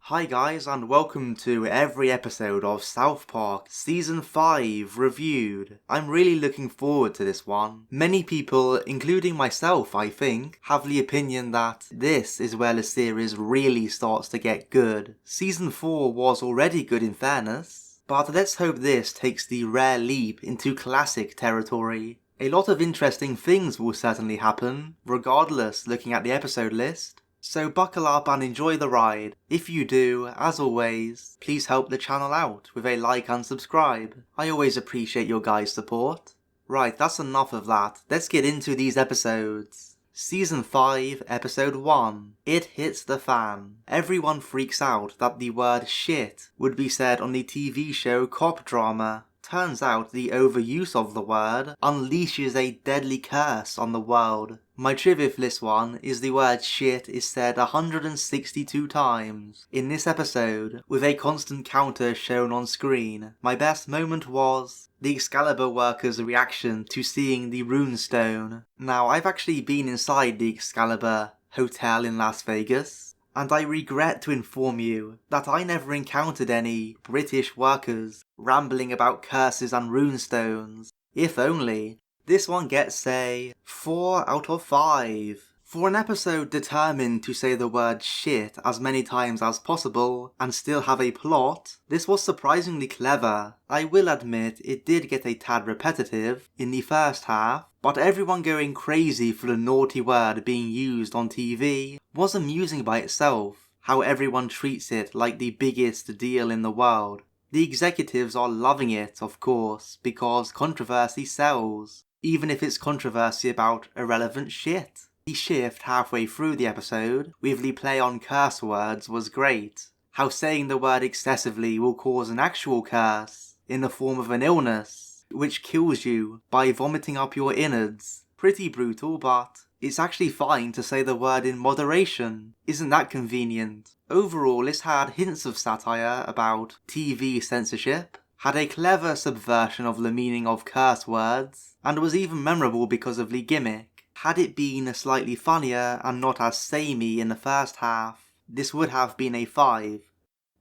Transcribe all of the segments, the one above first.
Hi guys, and welcome to every episode of South Park Season 5 Reviewed. I'm really looking forward to this one. Many people, including myself I think, have the opinion that this is where the series really starts to get good. Season 4 was already good in fairness, but let's hope this takes the rare leap into classic territory. A lot of interesting things will certainly happen, regardless looking at the episode list. So buckle up and enjoy the ride. If you do, as always, please help the channel out with a like and subscribe. I always appreciate your guys' support. Right, that's enough of that. Let's get into these episodes. Season 5, Episode 1. It Hits the Fan. Everyone freaks out that the word shit would be said on the TV show Cop Drama. Turns out the overuse of the word unleashes a deadly curse on the world. My trivia for this one is the word shit is said 162 times in this episode, with a constant counter shown on screen. My best moment was the Excalibur workers' reaction to seeing the runestone. Now, I've actually been inside the Excalibur Hotel in Las Vegas, and I regret to inform you that I never encountered any British workers rambling about curses and runestones. If only. This one gets a 4 out of 5. For an episode determined to say the word shit as many times as possible and still have a plot, this was surprisingly clever. I will admit it did get a tad repetitive in the first half, but everyone going crazy for the naughty word being used on TV was amusing by itself. How everyone treats it like the biggest deal in the world. The executives are loving it, of course, because controversy sells, even if it's controversy about irrelevant shit. The shift halfway through the episode with the play on curse words was great. How saying the word excessively will cause an actual curse in the form of an illness, which kills you by vomiting up your innards. Pretty brutal, but it's actually fine to say the word in moderation. Isn't that convenient? Overall, this had hints of satire about TV censorship, had a clever subversion of the meaning of curse words, and was even memorable because of the gimmick. Had it been slightly funnier and not as samey in the first half, this would have been a 5.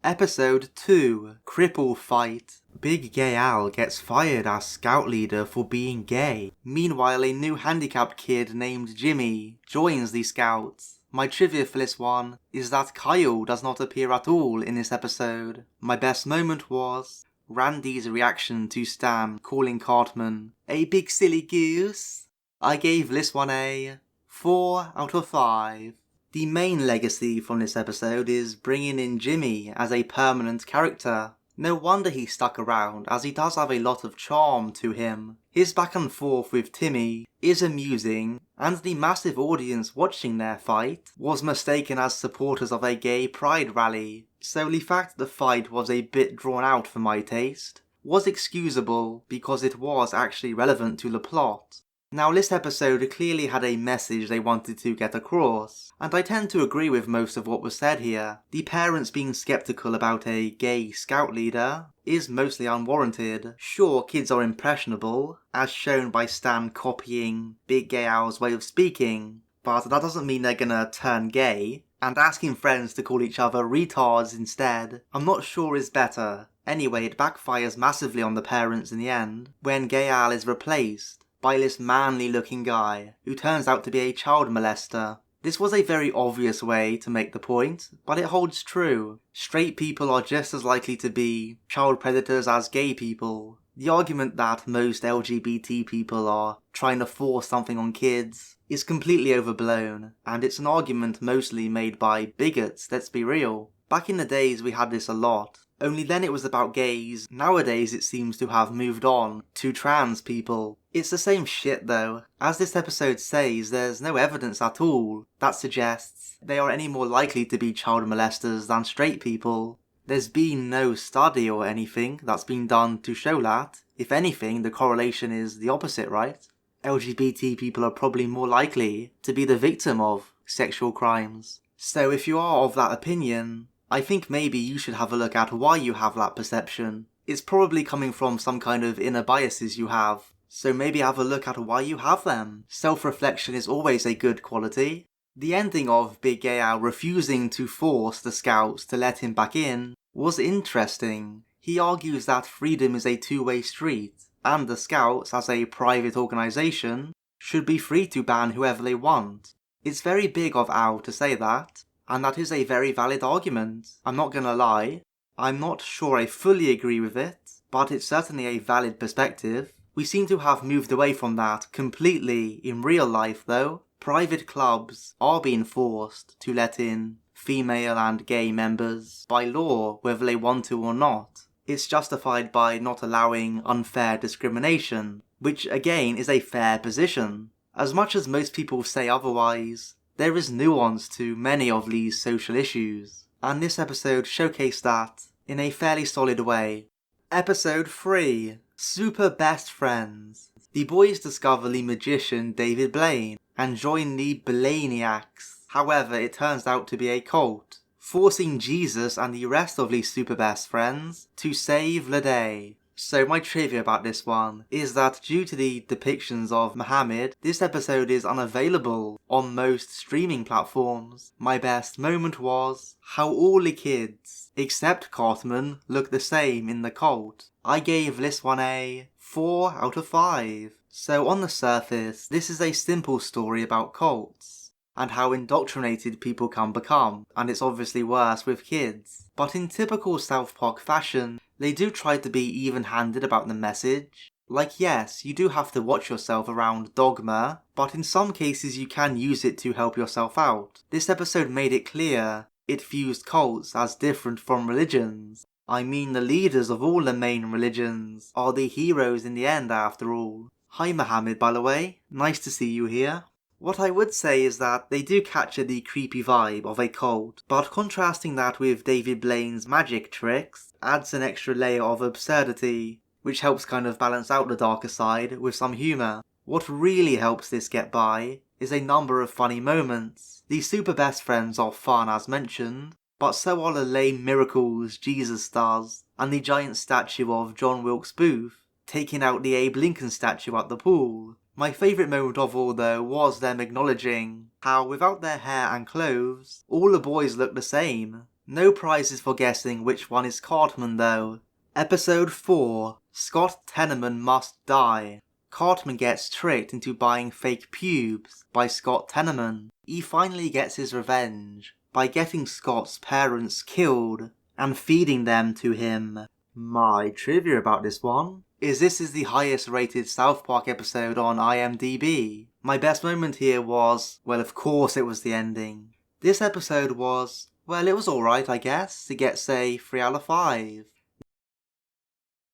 Episode 2, Cripple Fight. Big Gay Al gets fired as scout leader for being gay. Meanwhile, a new handicapped kid named Jimmy joins the scouts. My trivia for this one is that Kyle does not appear at all in this episode. My best moment was Randy's reaction to Stan calling Cartman a big silly goose. I gave this one a 4 out of 5. The main legacy from this episode is bringing in Jimmy as a permanent character. No wonder he stuck around, as he does have a lot of charm to him. His back and forth with Timmy is amusing, and the massive audience watching their fight was mistaken as supporters of a gay pride rally, so the fact the fight was a bit drawn out for my taste was excusable because it was actually relevant to the plot. Now, this episode clearly had a message they wanted to get across, and I tend to agree with most of what was said here. The parents being skeptical about a gay scout leader is mostly unwarranted. Sure, kids are impressionable, as shown by Stan copying Big Gay Al's way of speaking, but that doesn't mean they're gonna turn gay, and asking friends to call each other retards instead, I'm not sure is better. Anyway, it backfires massively on the parents in the end, when Gay Al is replaced by this manly looking guy who turns out to be a child molester. This was a very obvious way to make the point, but it holds true. Straight people are just as likely to be child predators as gay people. The argument that most LGBT people are trying to force something on kids is completely overblown, and it's an argument mostly made by bigots, let's be real. Back in the days we had this a lot. Only then it was about gays. Nowadays it seems to have moved on to trans people. It's the same shit though. As this episode says, there's no evidence at all that suggests they are any more likely to be child molesters than straight people. There's been no study or anything that's been done to show that. If anything, the correlation is the opposite, right? LGBT people are probably more likely to be the victim of sexual crimes. So if you are of that opinion, I think maybe you should have a look at why you have that perception. It's probably coming from some kind of inner biases you have, so maybe have a look at why you have them. Self-reflection is always a good quality. The ending of Big Al refusing to force the scouts to let him back in was interesting. He argues that freedom is a two-way street, and the scouts, as a private organisation, should be free to ban whoever they want. It's very big of Al to say that, and that is a very valid argument. I'm not gonna lie, I'm not sure I fully agree with it, but it's certainly a valid perspective. We seem to have moved away from that completely in real life though. Private clubs are being forced to let in female and gay members by law, whether they want to or not. It's justified by not allowing unfair discrimination, which again is a fair position. As much as most people say otherwise, there is nuance to many of these social issues, and this episode showcased that in a fairly solid way. Episode 3. Super Best Friends. The boys discover the magician David Blaine and join the Blainiacs. However, it turns out to be a cult, forcing Jesus and the rest of the super best friends to save the day. So my trivia about this one is that due to the depictions of Muhammad, this episode is unavailable on most streaming platforms. My best moment was how all the kids, except Cartman, look the same in the cult. I gave this one a 4 out of 5. So on the surface, this is a simple story about cults, and how indoctrinated people can become, and it's obviously worse with kids. But in typical South Park fashion, they do try to be even-handed about the message. Like yes, you do have to watch yourself around dogma, but in some cases you can use it to help yourself out. This episode made it clear it fused cults as different from religions. I mean, the leaders of all the main religions are the heroes in the end after all. Hi Muhammad, by the way, nice to see you here. What I would say is that they do capture the creepy vibe of a cult, but contrasting that with David Blaine's magic tricks adds an extra layer of absurdity, which helps kind of balance out the darker side with some humour. What really helps this get by is a number of funny moments. The super best friends are fun as mentioned, but so are the lame miracles Jesus does, and the giant statue of John Wilkes Booth, taking out the Abe Lincoln statue at the pool. My favourite moment of all though was them acknowledging how without their hair and clothes, all the boys look the same. No prizes for guessing which one is Cartman though. Episode 4. Scott Tenorman Must Die. Cartman gets tricked into buying fake pubes by Scott Tenorman. He finally gets his revenge by getting Scott's parents killed and feeding them to him. My trivia about this one is this is the highest rated South Park episode on IMDb. My best moment here was, well of course it was the ending. This episode was, well it was alright I guess, it gets a 3 out of 5.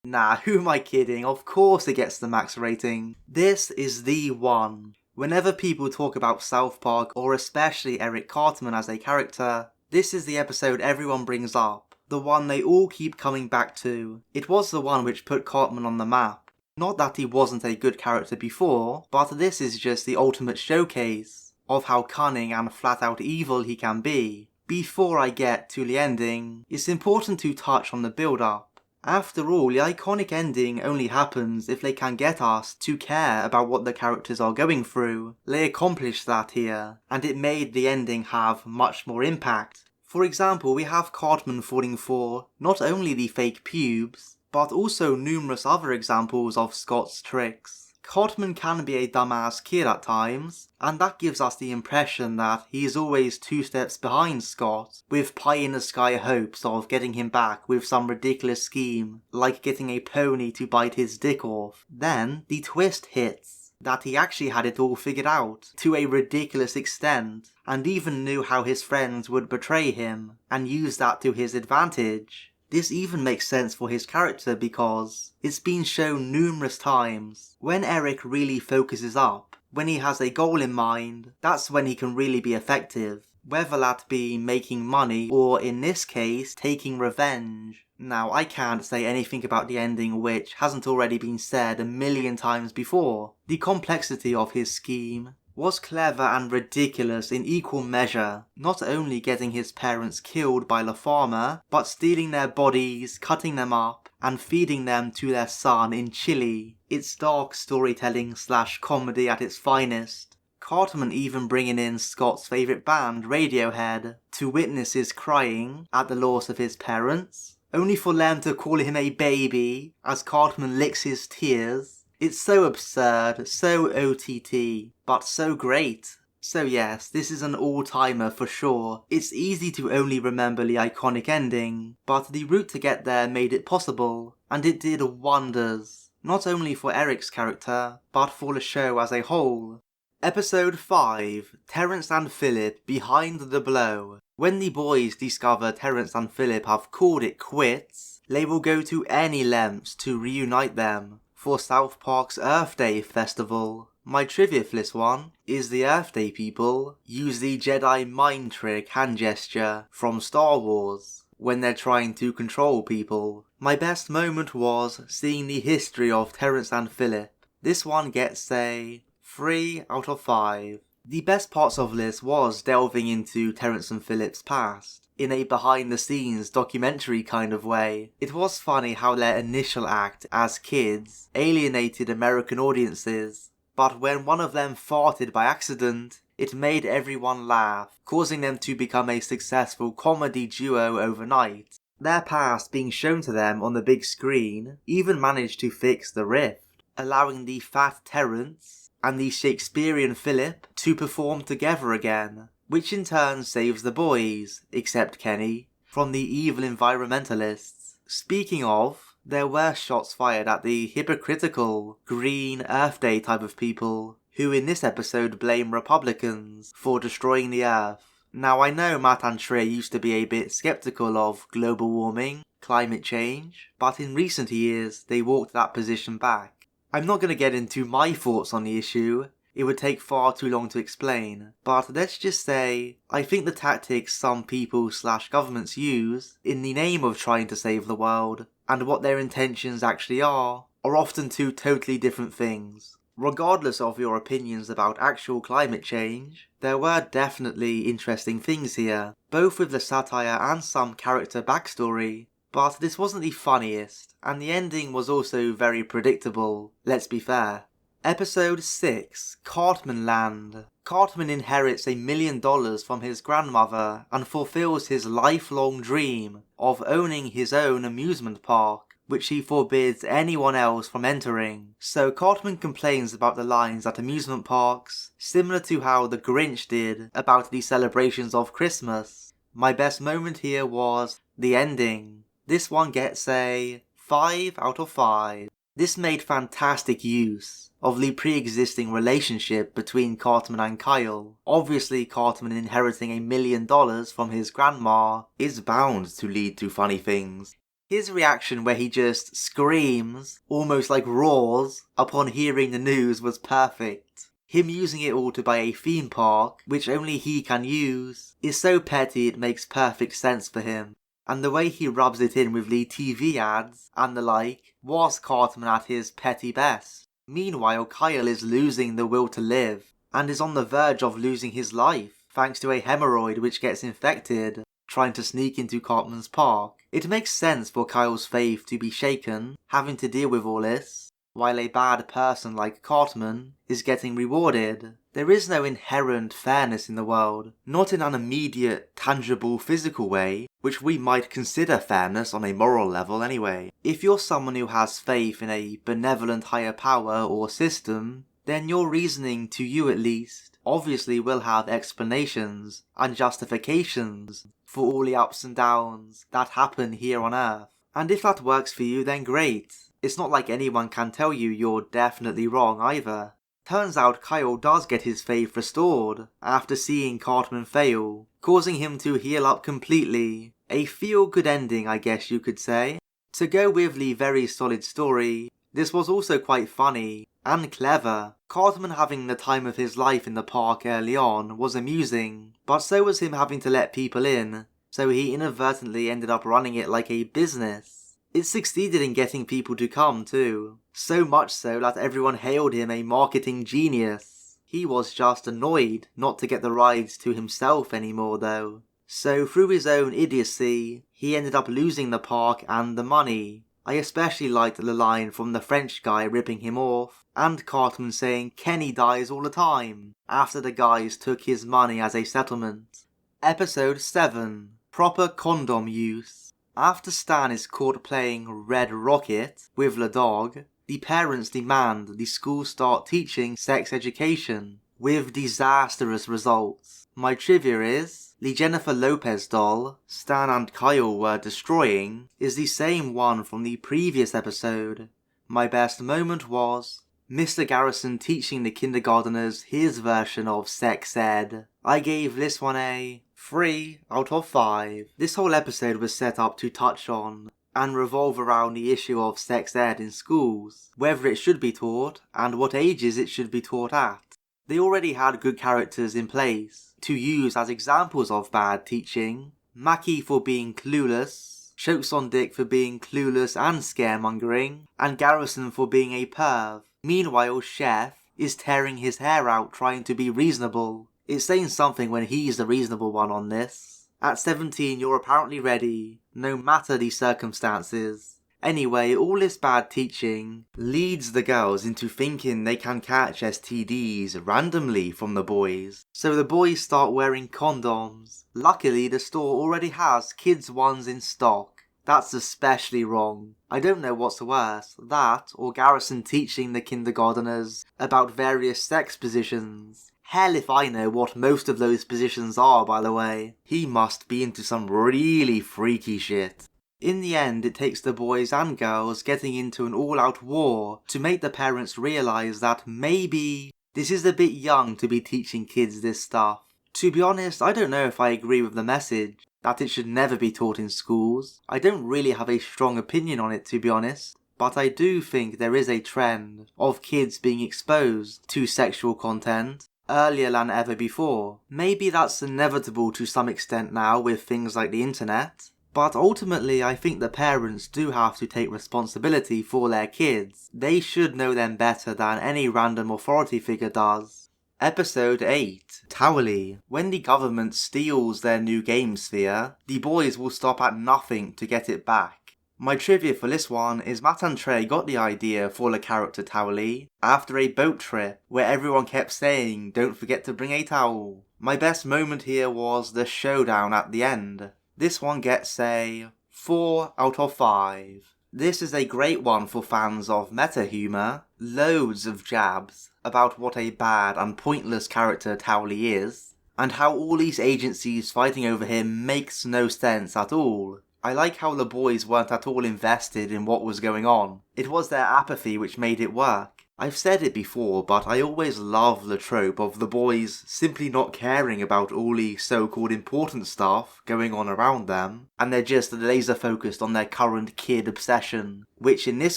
Nah, who am I kidding, of course it gets the max rating. This is the one. Whenever people talk about South Park, or especially Eric Cartman as a character, this is the episode everyone brings up. The one they all keep coming back to. It was the one which put Cartman on the map. Not that he wasn't a good character before, but this is just the ultimate showcase of how cunning and flat out evil he can be. Before I get to the ending, it's important to touch on the build up. After all, the iconic ending only happens if they can get us to care about what the characters are going through. They accomplished that here, and it made the ending have much more impact. For example, we have Cartman falling for not only the fake pubes, but also numerous other examples of Scott's tricks. Cartman can be a dumbass kid at times, and that gives us the impression that he is always 2 steps behind Scott, with pie-in-the-sky hopes of getting him back with some ridiculous scheme, like getting a pony to bite his dick off. Then, the twist hits, that he actually had it all figured out, to a ridiculous extent, and even knew how his friends would betray him, and use that to his advantage. This even makes sense for his character because it's been shown numerous times, when Eric really focuses up, when he has a goal in mind, that's when he can really be effective, whether that be making money or in this case taking revenge. Now I can't say anything about the ending which hasn't already been said a million times before. The complexity of his scheme was clever and ridiculous in equal measure, not only getting his parents killed by the farmer, but stealing their bodies, cutting them up, and feeding them to their son in Chile. It's dark storytelling / comedy at its finest. Cartman even bringing in Scott's favourite band, Radiohead, to witness his crying at the loss of his parents, only for them to call him a baby as Cartman licks his tears. It's so absurd, so OTT, but so great. So yes, this is an all-timer for sure. It's easy to only remember the iconic ending, but the route to get there made it possible, and it did wonders. Not only for Eric's character, but for the show as a whole. Episode 5, Terrence and Philip Behind the Blow. When the boys discover Terrence and Philip have called it quits, they will go to any lengths to reunite them for South Park's Earth Day festival. My trivia for this one is the Earth Day people use the Jedi mind trick hand gesture from Star Wars when they're trying to control people. My best moment was seeing the history of Terrence and Philip. This one gets a 3 out of 5. The best parts of this was delving into Terrence and Philip's past, in a behind-the-scenes documentary kind of way. It was funny how their initial act as kids alienated American audiences, but when one of them farted by accident, it made everyone laugh, causing them to become a successful comedy duo overnight. Their past being shown to them on the big screen even managed to fix the rift, allowing the fat Terrence and the Shakespearean Philip to perform together again, which in turn saves the boys, except Kenny, from the evil environmentalists. Speaking of, there were shots fired at the hypocritical, green Earth Day type of people, who in this episode blame Republicans for destroying the Earth. Now I know Matt and Trey used to be a bit skeptical of global warming, climate change, but in recent years they walked that position back. I'm not going to get into my thoughts on the issue, it would take far too long to explain, but let's just say, I think the tactics some people/governments use in the name of trying to save the world, and what their intentions actually are often two totally different things. Regardless of your opinions about actual climate change, there were definitely interesting things here, both with the satire and some character backstory, but this wasn't the funniest, and the ending was also very predictable, let's be fair. Episode 6, Cartmanland. Cartman inherits $1 million from his grandmother and fulfills his lifelong dream of owning his own amusement park, which he forbids anyone else from entering. So Cartman complains about the lines at amusement parks, similar to how the Grinch did about the celebrations of Christmas. My best moment here was the ending. This one gets a 5 out of 5. This made fantastic use of the pre-existing relationship between Cartman and Kyle. Obviously Cartman inheriting $1 million from his grandma is bound to lead to funny things. His reaction where he just screams, almost like roars, upon hearing the news was perfect. Him using it all to buy a theme park, which only he can use, is so petty it makes perfect sense for him. And the way he rubs it in with the TV ads and the like was Cartman at his petty best. Meanwhile, Kyle is losing the will to live, and is on the verge of losing his life, thanks to a hemorrhoid which gets infected, trying to sneak into Cartman's park. It makes sense for Kyle's faith to be shaken, having to deal with all this, while a bad person like Cartman is getting rewarded. There is no inherent fairness in the world, not in an immediate, tangible, physical way, which we might consider fairness on a moral level anyway. If you're someone who has faith in a benevolent higher power or system, then your reasoning, to you at least, obviously will have explanations and justifications for all the ups and downs that happen here on Earth. And if that works for you, then great. It's not like anyone can tell you you're definitely wrong either. Turns out Kyle does get his faith restored after seeing Cartman fail, causing him to heal up completely. A feel-good ending, I guess you could say. To go with the very solid story, this was also quite funny and clever. Cartman having the time of his life in the park early on was amusing, but so was him having to let people in, so he inadvertently ended up running it like a business. It succeeded in getting people to come too, so much so that everyone hailed him a marketing genius. He was just annoyed not to get the rides to himself anymore though. So through his own idiocy, he ended up losing the park and the money. I especially liked the line from the French guy ripping him off, and Cartman saying Kenny dies all the time, after the guys took his money as a settlement. Episode 7. Proper condom use. After Stan is caught playing Red Rocket with the dog, the parents demand the school start teaching sex education, with disastrous results. My trivia is, the Jennifer Lopez doll Stan and Kyle were destroying is the same one from the previous episode. My best moment was Mr. Garrison teaching the kindergarteners his version of sex ed. I gave this one a 3 out of 5. This whole episode was set up to touch on and revolve around the issue of sex ed in schools, whether it should be taught and what ages it should be taught at. They already had good characters in place to use as examples of bad teaching. Mackie for being clueless, Chokes on Dick for being clueless and scaremongering, and Garrison for being a perv. Meanwhile, Chef is tearing his hair out trying to be reasonable. It's saying something when he's the reasonable one on this. At 17 you're apparently ready, no matter the circumstances. Anyway, all this bad teaching leads the girls into thinking they can catch STDs randomly from the boys. So the boys start wearing condoms. Luckily, the store already has kids' ones in stock. That's especially wrong. I don't know what's worse, that or Garrison teaching the kindergarteners about various sex positions. Hell if I know what most of those positions are, by the way. He must be into some really freaky shit. In the end, it takes the boys and girls getting into an all-out war to make the parents realise that maybe this is a bit young to be teaching kids this stuff. To be honest, I don't know if I agree with the message, that it should never be taught in schools. I don't really have a strong opinion on it, to be honest, but I do think there is a trend of kids being exposed to sexual content earlier than ever before. Maybe that's inevitable to some extent now with things like the internet. But ultimately, I think the parents do have to take responsibility for their kids. They should know them better than any random authority figure does. Episode 8. Towelie. When the government steals their new game sphere, the boys will stop at nothing to get it back. My trivia for this one is Matt and Trey got the idea for the character Towelie after a boat trip where everyone kept saying, "Don't forget to bring a towel." My best moment here was the showdown at the end. This one gets a 4 out of 5. This is a great one for fans of meta humour, loads of jabs about what a bad and pointless character Towelie is, and how all these agencies fighting over him makes no sense at all. I like how the boys weren't at all invested in what was going on. It was their apathy which made it work. I've said it before, but I always love the trope of the boys simply not caring about all the so-called important stuff going on around them, and they're just laser focused on their current kid obsession, which in this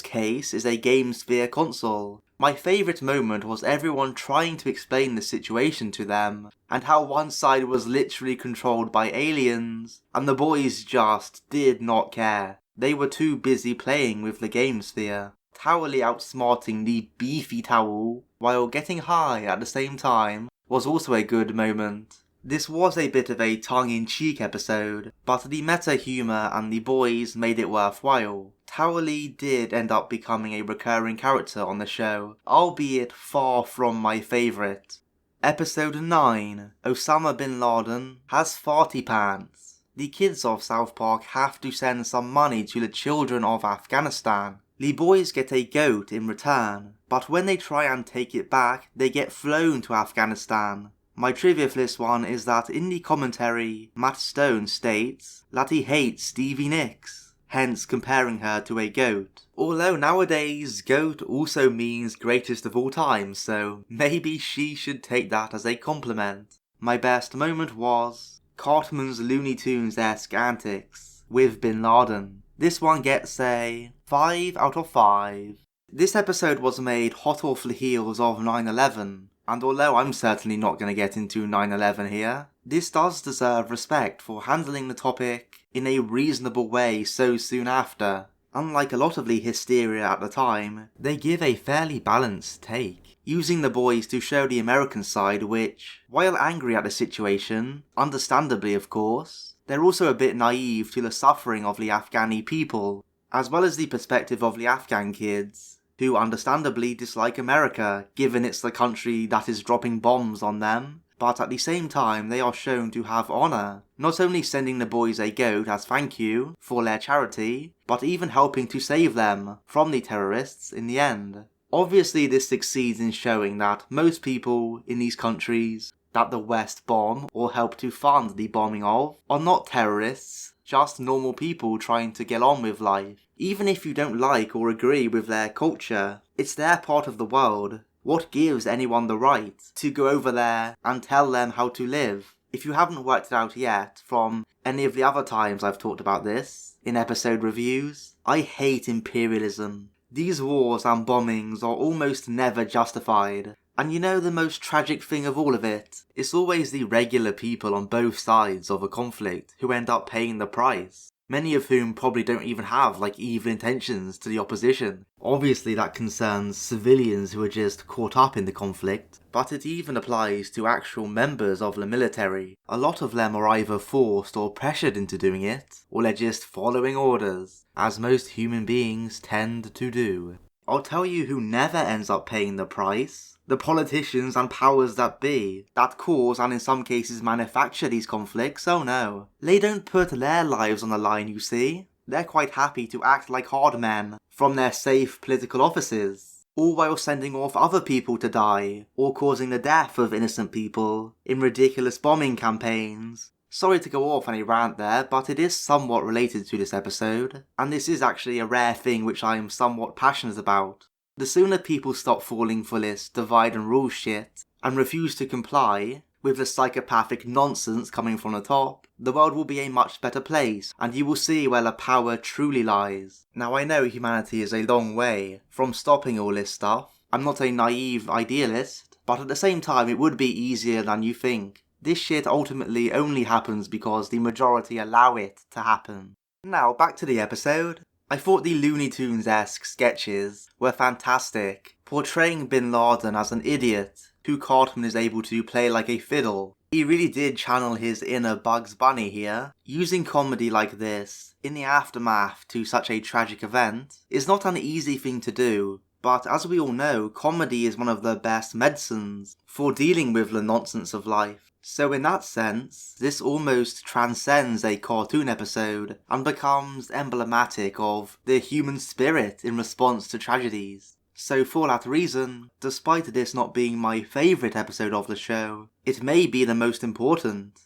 case is a Game Sphere console. My favourite moment was everyone trying to explain the situation to them, and how one side was literally controlled by aliens, and the boys just did not care. They were too busy playing with the Game Sphere. Towelie outsmarting the beefy towel while getting high at the same time was also a good moment. This was a bit of a tongue-in-cheek episode, but the meta humour and the boys made it worthwhile. Towelie did end up becoming a recurring character on the show, albeit far from my favourite. Episode 9. Osama bin Laden has farty pants. The kids of South Park have to send some money to the children of Afghanistan. The boys get a goat in return, but when they try and take it back, they get flown to Afghanistan. My trivia for this one is that in the commentary, Matt Stone states that he hates Stevie Nicks, hence comparing her to a goat. Although nowadays, goat also means greatest of all time, so maybe she should take that as a compliment. My best moment was Cartman's Looney Tunes-esque antics with Bin Laden. This one gets a 5 out of 5. This episode was made hot off the heels of 9/11, and although I'm certainly not going to get into 9/11 here, this does deserve respect for handling the topic in a reasonable way so soon after. Unlike a lot of the hysteria at the time, they give a fairly balanced take, using the boys to show the American side which, while angry at the situation, understandably of course, they're also a bit naive to the suffering of the Afghani people, as well as the perspective of the Afghan kids, who understandably dislike America given it's the country that is dropping bombs on them, but at the same time they are shown to have honour, not only sending the boys a goat as thank you for their charity, but even helping to save them from the terrorists in the end. Obviously this succeeds in showing that most people in these countries that the West bomb or help to fund the bombing of are not terrorists, just normal people trying to get on with life. Even if you don't like or agree with their culture, it's their part of the world. What gives anyone the right to go over there and tell them how to live? If you haven't worked it out yet from any of the other times I've talked about this in episode reviews, I hate imperialism. These wars and bombings are almost never justified. And you know the most tragic thing of all of it? It's always the regular people on both sides of a conflict who end up paying the price. Many of whom probably don't even have evil intentions to the opposition. Obviously that concerns civilians who are just caught up in the conflict, but it even applies to actual members of the military. A lot of them are either forced or pressured into doing it, or they're just following orders, as most human beings tend to do. I'll tell you who never ends up paying the price. The politicians and powers that be, that cause and in some cases manufacture these conflicts, oh no. They don't put their lives on the line, you see. They're quite happy to act like hard men from their safe political offices, all while sending off other people to die, or causing the death of innocent people in ridiculous bombing campaigns. Sorry to go off on a rant there, but it is somewhat related to this episode, and this is actually a rare thing which I am somewhat passionate about. The sooner people stop falling for this divide and rule shit, and refuse to comply with the psychopathic nonsense coming from the top, the world will be a much better place, and you will see where the power truly lies. Now I know humanity is a long way from stopping all this stuff. I'm not a naive idealist, but at the same time it would be easier than you think. This shit ultimately only happens because the majority allow it to happen. Now back to the episode. I thought the Looney Tunes-esque sketches were fantastic, portraying Bin Laden as an idiot who Cartman is able to play like a fiddle. He really did channel his inner Bugs Bunny here. Using comedy like this in the aftermath to such a tragic event is not an easy thing to do, but as we all know, comedy is one of the best medicines for dealing with the nonsense of life. So in that sense, this almost transcends a cartoon episode and becomes emblematic of the human spirit in response to tragedies. So for that reason, despite this not being my favourite episode of the show, it may be the most important.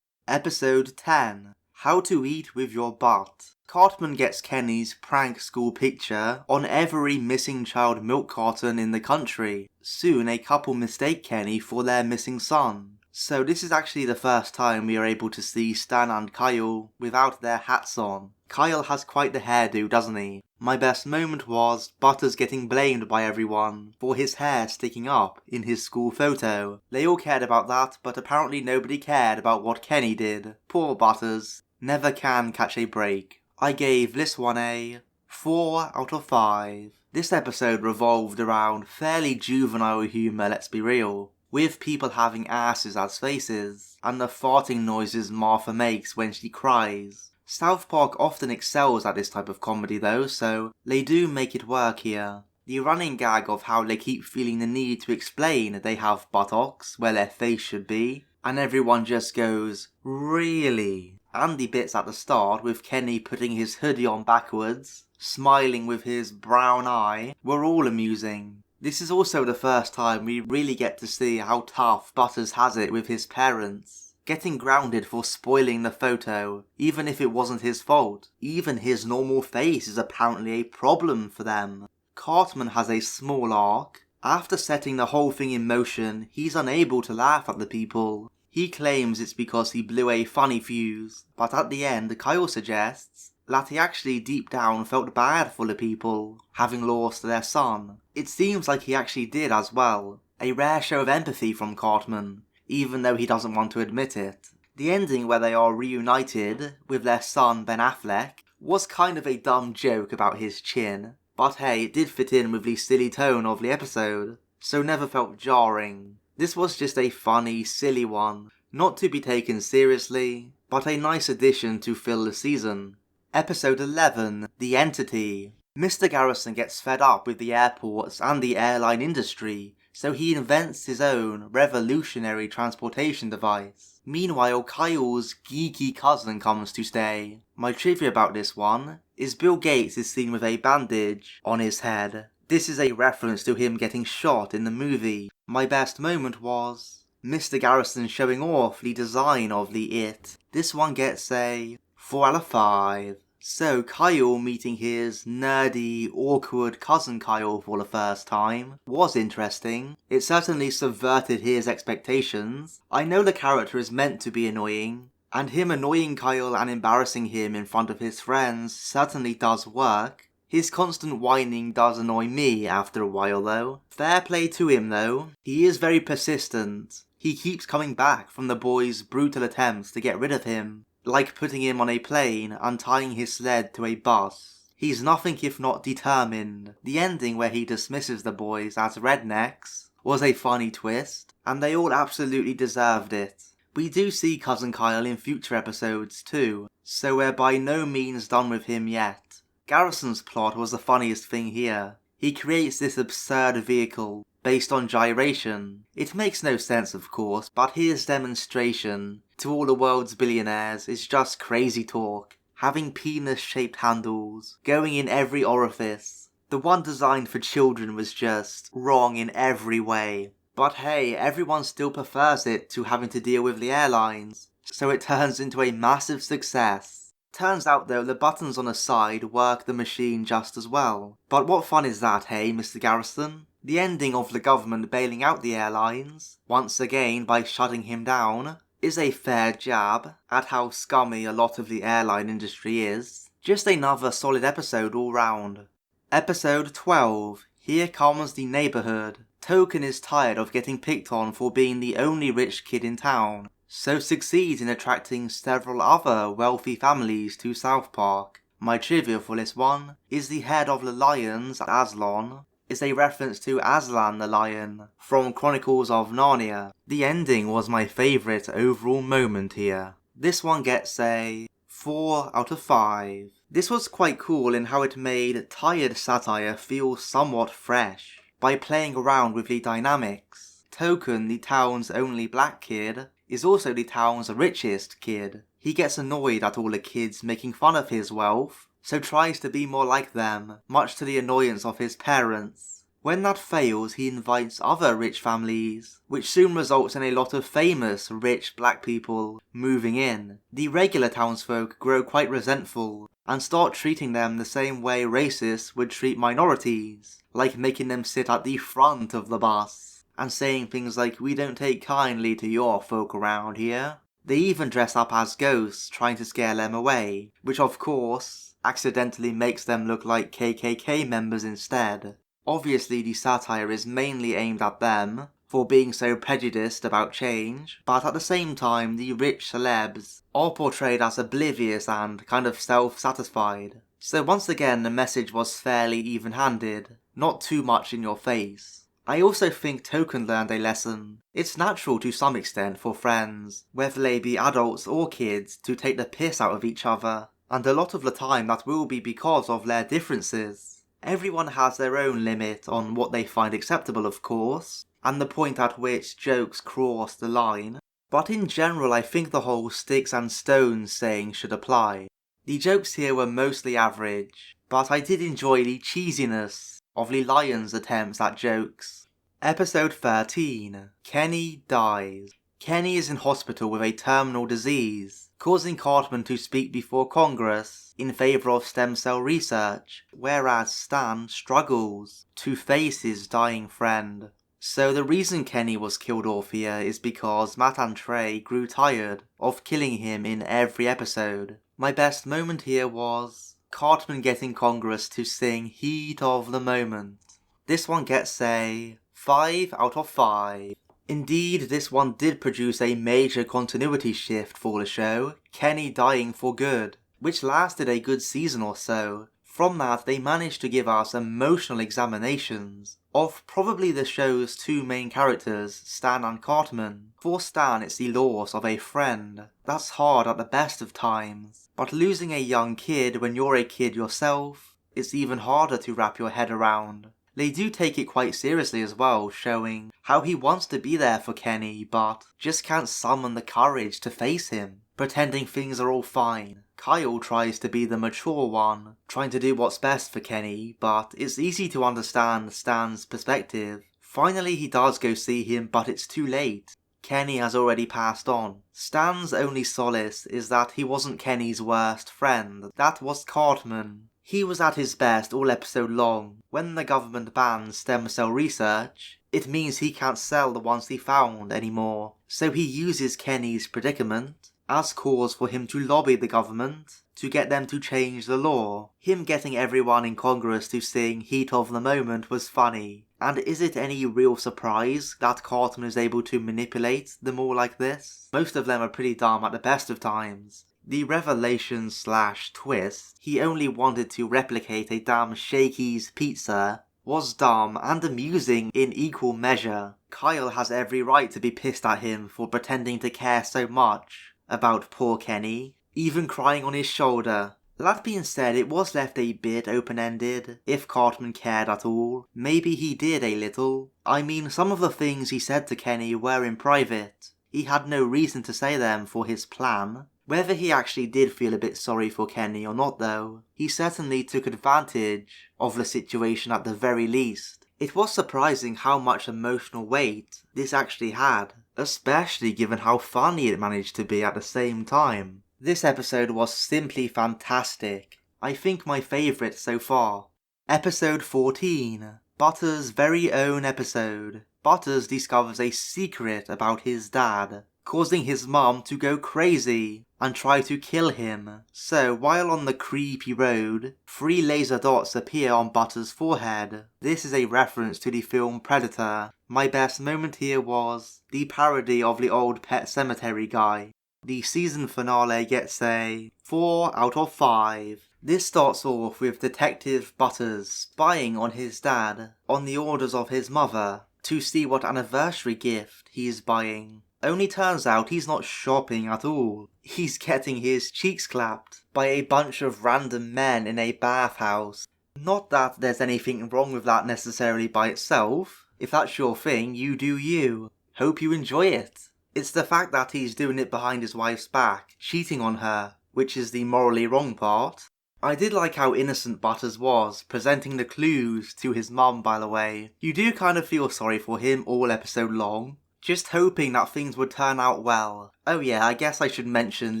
Episode 10. How to Eat With Your Butt. Cartman gets Kenny's prank school picture on every missing child milk carton in the country. Soon a couple mistake Kenny for their missing son. So this is actually the first time we are able to see Stan and Kyle without their hats on. Kyle has quite the hairdo, doesn't he? My best moment was Butters getting blamed by everyone for his hair sticking up in his school photo. They all cared about that, but apparently nobody cared about what Kenny did. Poor Butters. Never can catch a break. I gave this one a 4 out of 5. This episode revolved around fairly juvenile humour, let's be real, with people having asses as faces, and the farting noises Martha makes when she cries. South Park often excels at this type of comedy though, so they do make it work here. The running gag of how they keep feeling the need to explain they have buttocks where their face should be, and everyone just goes, really? And the bits at the start with Kenny putting his hoodie on backwards, smiling with his brown eye, were all amusing. This is also the first time we really get to see how tough Butters has it with his parents. Getting grounded for spoiling the photo, even if it wasn't his fault. Even his normal face is apparently a problem for them. Cartman has a small arc. After setting the whole thing in motion, he's unable to laugh at the people. He claims it's because he blew a funny fuse, but at the end Kyle suggests that he actually deep down felt bad for the people, having lost their son. It seems like he actually did as well. A rare show of empathy from Cartman, even though he doesn't want to admit it. The ending where they are reunited with their son Ben Affleck was kind of a dumb joke about his chin, but hey, it did fit in with the silly tone of the episode, so never felt jarring. This was just a funny, silly one, not to be taken seriously, but a nice addition to fill the season. Episode 11, The Entity. Mr. Garrison gets fed up with the airports and the airline industry, so he invents his own revolutionary transportation device. Meanwhile, Kyle's geeky cousin comes to stay. My trivia about this one is Bill Gates is seen with a bandage on his head. This is a reference to him getting shot in the movie. My best moment was Mr. Garrison showing off the design of the It. This one gets a 4 out of 5. So Kyle meeting his nerdy, awkward cousin Kyle for the first time was interesting. It certainly subverted his expectations. I know the character is meant to be annoying, and him annoying Kyle and embarrassing him in front of his friends certainly does work. His constant whining does annoy me after a while though. Fair play to him though, he is very persistent. He keeps coming back from the boys' brutal attempts to get rid of him, like putting him on a plane and tying his sled to a bus. He's nothing if not determined. The ending where he dismisses the boys as rednecks was a funny twist, and they all absolutely deserved it. We do see Cousin Kyle in future episodes too, so we're by no means done with him yet. Garrison's plot was the funniest thing here. He creates this absurd vehicle based on gyration. It makes no sense of course, but his demonstration to all the world's billionaires is just crazy talk. Having penis-shaped handles, going in every orifice. The one designed for children was just wrong in every way. But hey, everyone still prefers it to having to deal with the airlines, so it turns into a massive success. Turns out though, the buttons on the side work the machine just as well. But what fun is that, hey, Mr. Garrison? The ending of the government bailing out the airlines, once again by shutting him down, is a fair jab at how scummy a lot of the airline industry is. Just another solid episode all round. Episode 12, Here Comes the Neighborhood. Token is tired of getting picked on for being the only rich kid in town, so succeeds in attracting several other wealthy families to South Park. My trivia for this one is the head of the lions, Aslan, is a reference to Aslan the lion from Chronicles of Narnia. The ending was my favourite overall moment here. This one gets a 4 out of 5. This was quite cool in how it made tired satire feel somewhat fresh by playing around with the dynamics. Token, the town's only black kid, is also the town's richest kid. He gets annoyed at all the kids making fun of his wealth, so tries to be more like them, much to the annoyance of his parents. When that fails, he invites other rich families, which soon results in a lot of famous rich black people moving in. The regular townsfolk grow quite resentful and start treating them the same way racists would treat minorities, like making them sit at the front of the bus and saying things like, "We don't take kindly to your folk around here." They even dress up as ghosts trying to scare them away, which of course accidentally makes them look like KKK members instead. Obviously the satire is mainly aimed at them for being so prejudiced about change, but at the same time the rich celebs are portrayed as oblivious and kind of self-satisfied. So once again the message was fairly even-handed, not too much in your face. I also think Token learned a lesson. It's natural to some extent for friends, whether they be adults or kids, to take the piss out of each other, and a lot of the time that will be because of their differences. Everyone has their own limit on what they find acceptable of course, and the point at which jokes cross the line, but in general I think the whole sticks and stones saying should apply. The jokes here were mostly average, but I did enjoy the cheesiness of the Lions' attempts at jokes. Episode 13, Kenny dies. Kenny is in hospital with a terminal disease, causing Cartman to speak before Congress in favour of stem cell research, whereas Stan struggles to face his dying friend. So the reason Kenny was killed off here is because Matt and Trey grew tired of killing him in every episode. My best moment here was Cartman getting Congress to sing Heat of the Moment. This one gets a 5 out of 5. Indeed, this one did produce a major continuity shift for the show, Kenny dying for good, which lasted a good season or so. From that, they managed to give us emotional examinations of probably the show's two main characters, Stan and Cartman. For Stan, it's the loss of a friend. That's hard at the best of times, but losing a young kid when you're a kid yourself, it's even harder to wrap your head around. They do take it quite seriously as well, showing how he wants to be there for Kenny, but just can't summon the courage to face him, pretending things are all fine. Kyle tries to be the mature one, trying to do what's best for Kenny, but it's easy to understand Stan's perspective. Finally he does go see him, but it's too late. Kenny has already passed on. Stan's only solace is that he wasn't Kenny's worst friend, that was Cartman. He was at his best all episode long. When the government bans stem cell research, it means he can't sell the ones he found anymore. So he uses Kenny's predicament as cause for him to lobby the government to get them to change the law. Him getting everyone in Congress to sing Heat of the Moment was funny. And is it any real surprise that Cartman is able to manipulate them all like this? Most of them are pretty dumb at the best of times. The revelation / twist, he only wanted to replicate a damn Shakey's pizza, was dumb and amusing in equal measure. Kyle has every right to be pissed at him for pretending to care so much about poor Kenny, even crying on his shoulder. That being said, it was left a bit open-ended. If Cartman cared at all, maybe he did a little. I mean, some of the things he said to Kenny were in private. He had no reason to say them for his plan. Whether he actually did feel a bit sorry for Kenny or not though, he certainly took advantage of the situation at the very least. It was surprising how much emotional weight this actually had, especially given how funny it managed to be at the same time. This episode was simply fantastic. I think my favourite so far. Episode 14. Butters' very own episode. Butters discovers a secret about his dad, causing his mum to go crazy and try to kill him. So while on the creepy road, 3 laser dots appear on Butters' forehead. This is a reference to the film Predator. My best moment here was the parody of the old Pet Sematary guy. The season finale gets a 4 out of 5. This starts off with Detective Butters spying on his dad on the orders of his mother to see what anniversary gift he is buying. Only turns out he's not shopping at all. He's getting his cheeks clapped by a bunch of random men in a bathhouse. Not that there's anything wrong with that necessarily by itself. If that's your thing, you do you. Hope you enjoy it. It's the fact that he's doing it behind his wife's back, cheating on her, which is the morally wrong part. I did like how innocent Butters was, presenting the clues to his mum by the way. You do kind of feel sorry for him all episode long, just hoping that things would turn out well. Oh yeah, I guess I should mention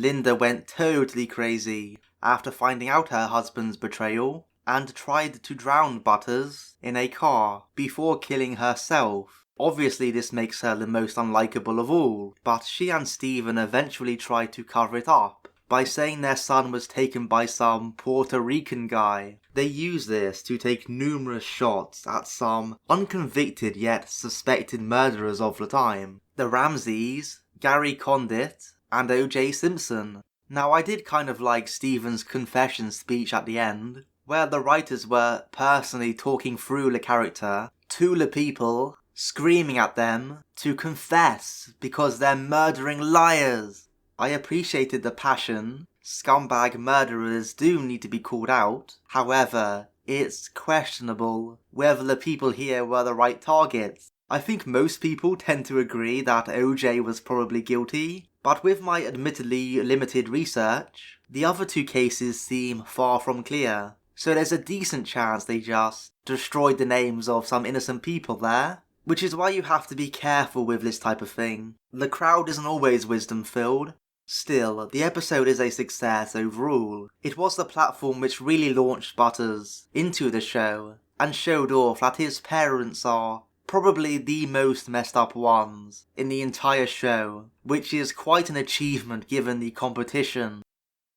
Linda went totally crazy after finding out her husband's betrayal, and tried to drown Butters in a car before killing herself. Obviously this makes her the most unlikable of all, but she and Steven eventually try to cover it up by saying their son was taken by some Puerto Rican guy. They use this to take numerous shots at some unconvicted yet suspected murderers of the time. The Ramseys, Gary Condit, and O.J. Simpson. Now I did kind of like Steven's confession speech at the end, where the writers were personally talking through the character to the people, screaming at them to confess because they're murdering liars. I appreciated the passion. Scumbag murderers do need to be called out. However, it's questionable whether the people here were the right targets. I think most people tend to agree that OJ was probably guilty, but with my admittedly limited research, the other 2 cases seem far from clear. So there's a decent chance they just destroyed the names of some innocent people there. Which is why you have to be careful with this type of thing. The crowd isn't always wisdom-filled. Still, the episode is a success overall. It was the platform which really launched Butters into the show, and showed off that his parents are probably the most messed up ones in the entire show, which is quite an achievement given the competition.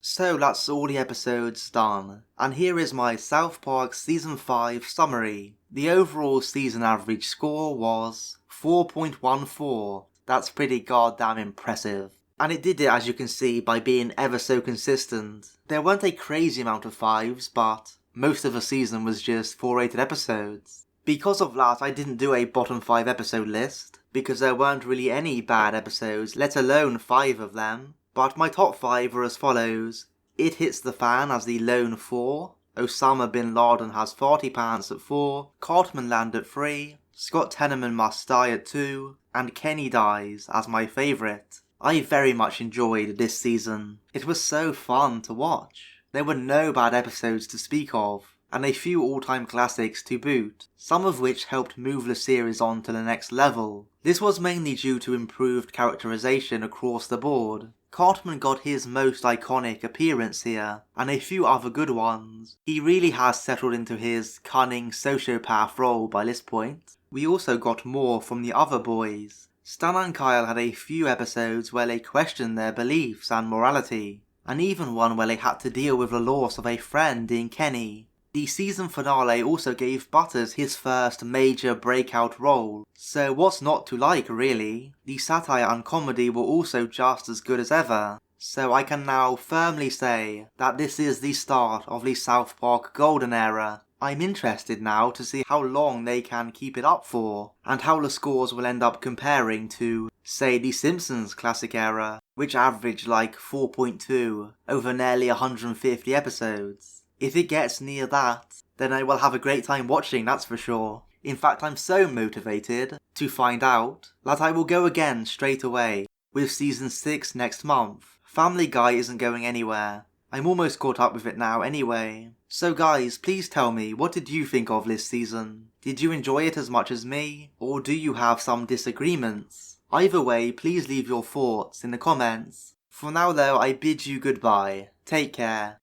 So that's all the episodes done, and here is my South Park Season 5 summary. The overall season average score was 4.14, that's pretty goddamn impressive. And it did it, as you can see, by being ever so consistent. There weren't a crazy amount of 5s, but most of the season was just 4 rated episodes. Because of that, I didn't do a bottom 5 episode list, because there weren't really any bad episodes, let alone 5 of them. But my top 5 were as follows: It Hits the Fan as the lone 4, Osama bin Laden has 40 pants at 4, Cartmanland at 3, Scott Tenorman Must Die at 2, and Kenny Dies as my favourite. I very much enjoyed this season. It was so fun to watch. There were no bad episodes to speak of, and a few all-time classics to boot, some of which helped move the series on to the next level. This was mainly due to improved characterization across the board. Cartman got his most iconic appearance here, and a few other good ones. He really has settled into his cunning sociopath role by this point. We also got more from the other boys. Stan and Kyle had a few episodes where they questioned their beliefs and morality, and even one where they had to deal with the loss of a friend in Kenny. The season finale also gave Butters his first major breakout role, so what's not to like really? The satire and comedy were also just as good as ever, so I can now firmly say that this is the start of the South Park golden era. I'm interested now to see how long they can keep it up for, and how the scores will end up comparing to, say, the Simpsons classic era, which averaged like 4.2 over nearly 150 episodes. If it gets near that, then I will have a great time watching, that's for sure. In fact, I'm so motivated to find out that I will go again straight away with season 6 next month. Family Guy isn't going anywhere. I'm almost caught up with it now anyway. So guys, please tell me, what did you think of this season? Did you enjoy it as much as me? Or do you have some disagreements? Either way, please leave your thoughts in the comments. For now though, I bid you goodbye. Take care.